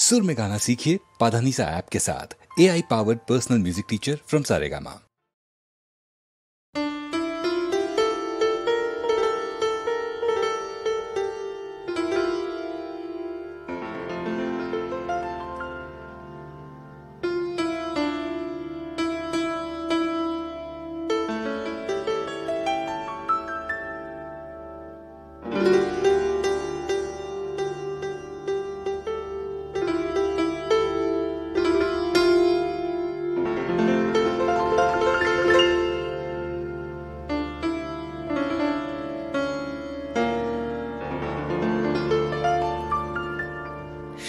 सुर में गाना सीखिए पाधानीसा ऐप के साथ। AI powered personal music teacher from Saregama.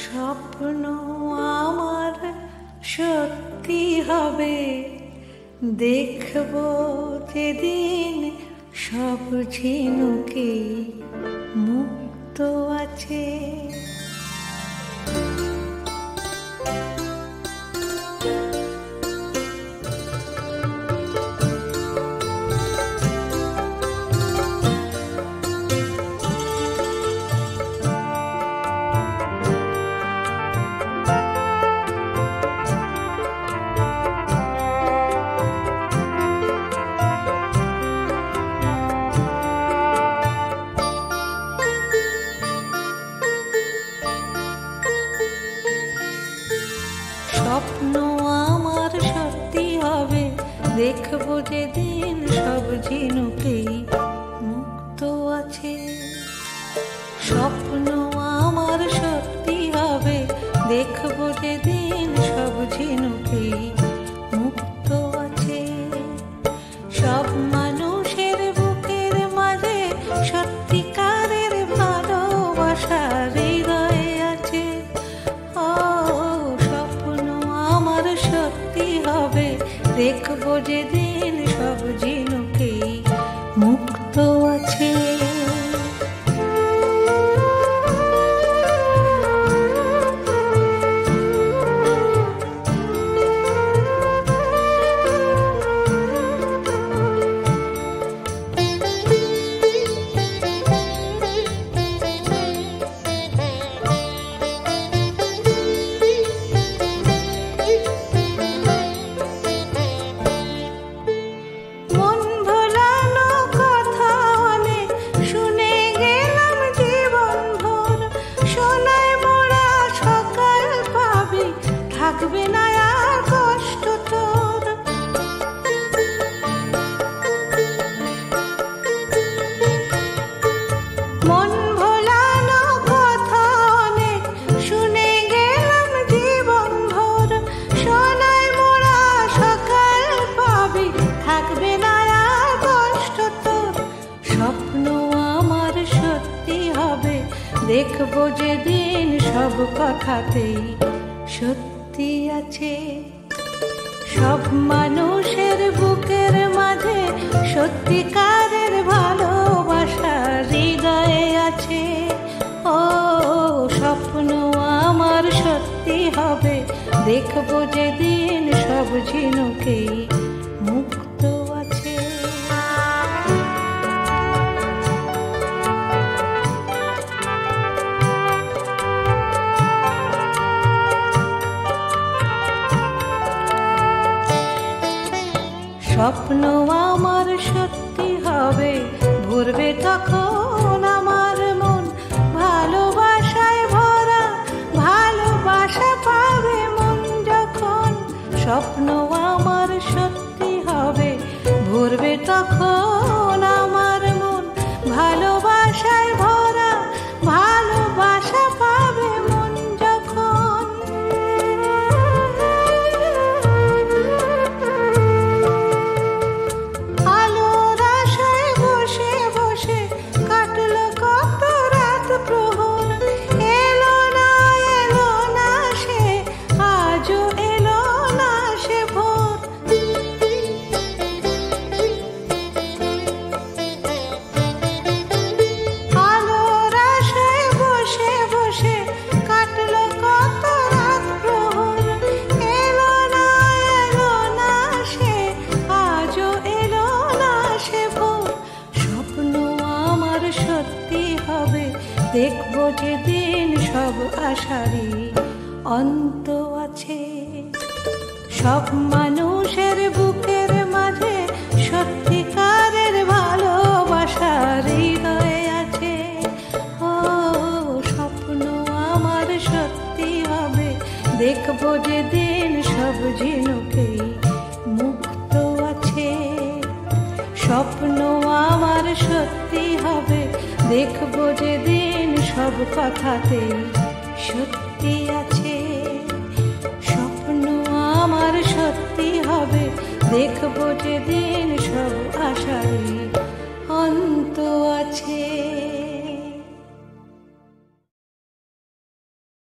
স্বপ্ন আমার সত্যি হবে, দেখব যেদিন সব ঝিনুকে মুক্ত আছে। স্বপ্ন আমার সত্যি হবে, দেখব যেদিন সব ঝিনুকেই মুক্ত আছে। স্বপ্ন আমার সত্যি হবে, দেখব যেদিন সব ঝিনুকেই মুক্ত আছে। সব মানুষের বুকের মাঝে সত্যিকারের ভালোবাসা হৃদয়ে আছে। সত্যি হবে, দেখব যেদিন সব ঝিনুকেই মুক্ত আছে। থাকবে না আর কষ্ট তোর, মন ভোলানো কথা অনেক শুনে গেলাম জীবন ভোর। সোনায় মোড়া সকাল পাবি, থাকবে না আর কষ্ট তোর। স্বপ্ন আমার সত্যি হবে, দেখব যেদিন সব কথাতেই সত্যি আছে। সব মানুষের বুকের মাঝে সত্যিকারের ভালোবাসা হৃদয়ে আছে। ও স্বপ্ন আমার সত্যি হবে, দেখব যেদিন সব ঝিনুকেই মুক্ত আছে। স্বপ্ন আমার সত্যি হবে, ভরবে তখন আমার মন ভালোবাসায় ভরা, ভালোবাসা পাবে মন যখন। স্বপ্ন আমার সত্যি হবে, ভরবে তখন আমার মন ভালোবাসায় ভরা, ভালোবাসা পাবে মন যখন। দেখব যেদিন সব আশারি অন্ত আছে। সব মানুষের বুকের মাঝে সত্যিকারের ভালোবাসার হৃদয় আছে। ও স্বপ্ন আমার সত্যি হবে, দেখবো যে দিন সব ঝিনুকেই মুক্ত আছে। স্বপ্ন আমার সত্যি হবে, দেখবো যে দিন সব কথাতেই সত্যি আছে। স্বপ্ন আমার সত্যি হবে, দেখবো যে দিন সব আশারই অন্ত আছে।